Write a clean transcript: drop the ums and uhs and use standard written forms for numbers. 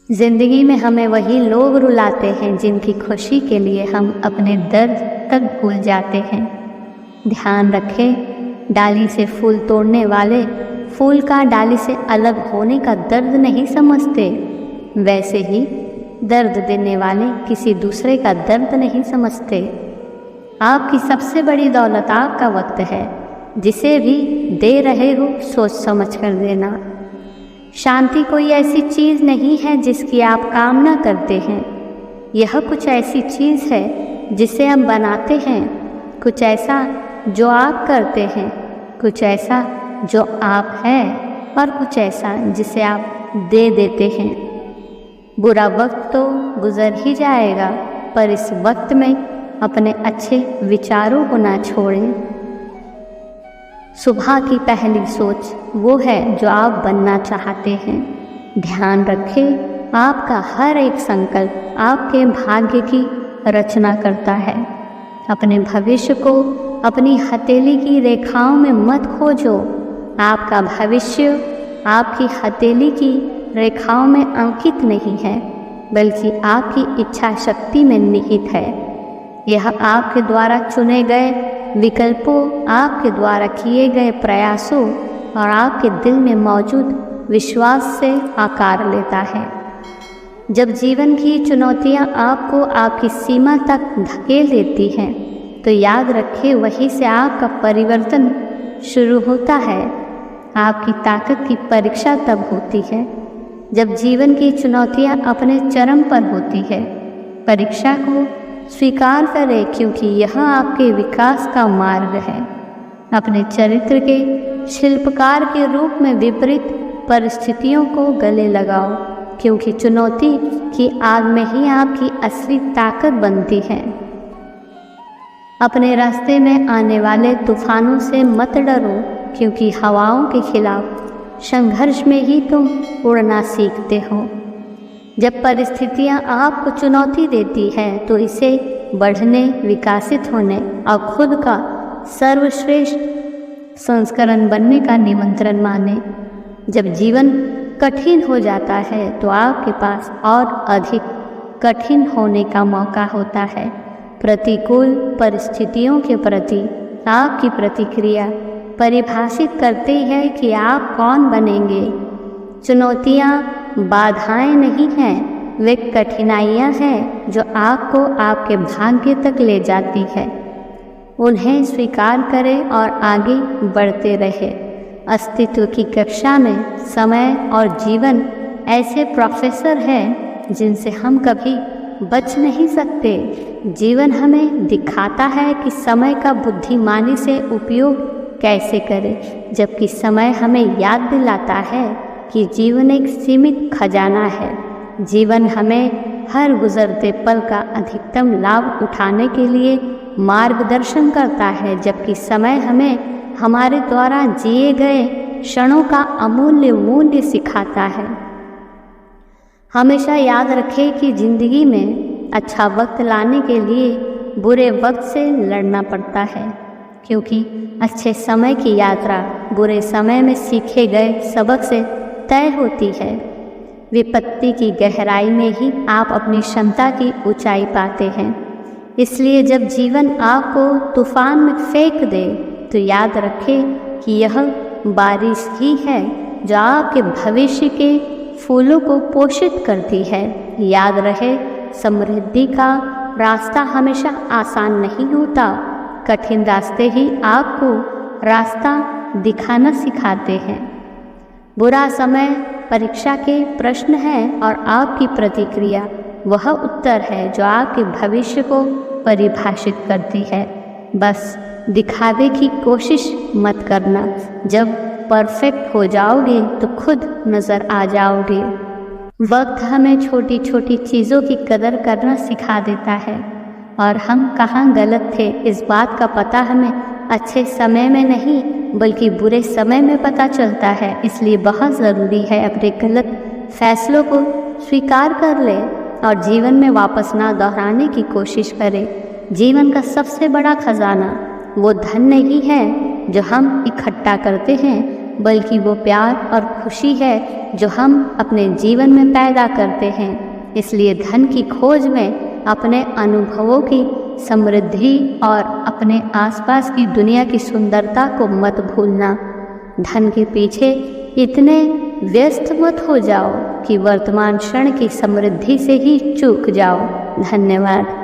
जिंदगी में हमें वही लोग रुलाते हैं जिनकी खुशी के लिए हम अपने दर्द तक भूल जाते हैं। ध्यान रखें, डाली से फूल तोड़ने वाले फूल का डाली से अलग होने का दर्द नहीं समझते, वैसे ही दर्द देने वाले किसी दूसरे का दर्द नहीं समझते। आपकी सबसे बड़ी दौलत आपका वक्त है, जिसे भी दे रहे हो सोच समझ कर देना। शांति कोई ऐसी चीज़ नहीं है जिसकी आप कामना करते हैं, यह कुछ ऐसी चीज़ है जिसे हम बनाते हैं, कुछ ऐसा जो आप करते हैं, कुछ ऐसा जो आप हैं और कुछ ऐसा जिसे आप दे देते हैं। बुरा वक्त तो गुजर ही जाएगा, पर इस वक्त में अपने अच्छे विचारों को ना छोड़ें। सुबह की पहली सोच वो है जो आप बनना चाहते हैं। ध्यान रखें, आपका हर एक संकल्प आपके भाग्य की रचना करता है। अपने भविष्य को अपनी हथेली की रेखाओं में मत खोजो। आपका भविष्य आपकी हथेली की रेखाओं में अंकित नहीं है, बल्कि आपकी इच्छा शक्ति में निहित है। यह आपके द्वारा चुने गए विकल्पों, आपके द्वारा किए गए प्रयासों और आपके दिल में मौजूद विश्वास से आकार लेता है। जब जीवन की चुनौतियां आपको आपकी सीमा तक धकेल देती हैं, तो याद रखें वहीं से आपका परिवर्तन शुरू होता है। आपकी ताकत की परीक्षा तब होती है जब जीवन की चुनौतियां अपने चरम पर होती है। परीक्षा को स्वीकार करें, क्योंकि यह आपके विकास का मार्ग है। अपने चरित्र के शिल्पकार के रूप में विपरीत परिस्थितियों को गले लगाओ, क्योंकि चुनौती की आग में ही आपकी असली ताकत बनती है। अपने रास्ते में आने वाले तूफानों से मत डरो, क्योंकि हवाओं के खिलाफ संघर्ष में ही तुम उड़ना सीखते हो। जब परिस्थितियां आपको चुनौती देती हैं, तो इसे बढ़ने, विकसित होने और खुद का सर्वश्रेष्ठ संस्करण बनने का निमंत्रण माने। जब जीवन कठिन हो जाता है, तो आपके पास और अधिक कठिन होने का मौका होता है। प्रतिकूल परिस्थितियों के प्रति आपकी प्रतिक्रिया परिभाषित करती है कि आप कौन बनेंगे। चुनौतियाँ बाधाएं नहीं हैं, वे कठिनाइयाँ हैं जो आपको आपके भाग्य तक ले जाती है। उन्हें स्वीकार करें और आगे बढ़ते रहें। अस्तित्व की कक्षा में समय और जीवन ऐसे प्रोफेसर हैं जिनसे हम कभी बच नहीं सकते। जीवन हमें दिखाता है कि समय का बुद्धिमानी से उपयोग कैसे करें, जबकि समय हमें याद दिलाता है कि जीवन एक सीमित खजाना है। जीवन हमें हर गुजरते पल का अधिकतम लाभ उठाने के लिए मार्गदर्शन करता है, जबकि समय हमें हमारे द्वारा जिए गए क्षणों का अमूल्य मूल्य सिखाता है। हमेशा याद रखें कि जिंदगी में अच्छा वक्त लाने के लिए बुरे वक्त से लड़ना पड़ता है, क्योंकि अच्छे समय की यात्रा बुरे समय में सीखे गए सबक से तय होती है। विपत्ति की गहराई में ही आप अपनी क्षमता की ऊंचाई पाते हैं। इसलिए जब जीवन आपको तूफान में फेंक दे, तो याद रखें कि यह बारिश ही है जो आपके भविष्य के फूलों को पोषित करती है। याद रहे, समृद्धि का रास्ता हमेशा आसान नहीं होता। कठिन रास्ते ही आपको रास्ता दिखाना सिखाते हैं। बुरा समय परीक्षा के प्रश्न है और आपकी प्रतिक्रिया वह उत्तर है जो आपके भविष्य को परिभाषित करती है। बस दिखावे की कोशिश मत करना। जब परफेक्ट हो जाओगे तो खुद नज़र आ जाओगे। वक्त हमें छोटी छोटी चीज़ों की कदर करना सिखा देता है, और हम कहाँ गलत थे इस बात का पता हमें अच्छे समय में नहीं बल्कि बुरे समय में पता चलता है। इसलिए बहुत ज़रूरी है अपने गलत फैसलों को स्वीकार कर ले और जीवन में वापस ना दोहराने की कोशिश करें। जीवन का सबसे बड़ा खजाना वो धन नहीं है जो हम इकट्ठा करते हैं, बल्कि वो प्यार और खुशी है जो हम अपने जीवन में पैदा करते हैं। इसलिए धन की खोज में अपने अनुभवों की समृद्धि और अपने आसपास की दुनिया की सुंदरता को मत भूलना। धन के पीछे इतने व्यस्त मत हो जाओ कि वर्तमान क्षण की समृद्धि से ही चूक जाओ। धन्यवाद।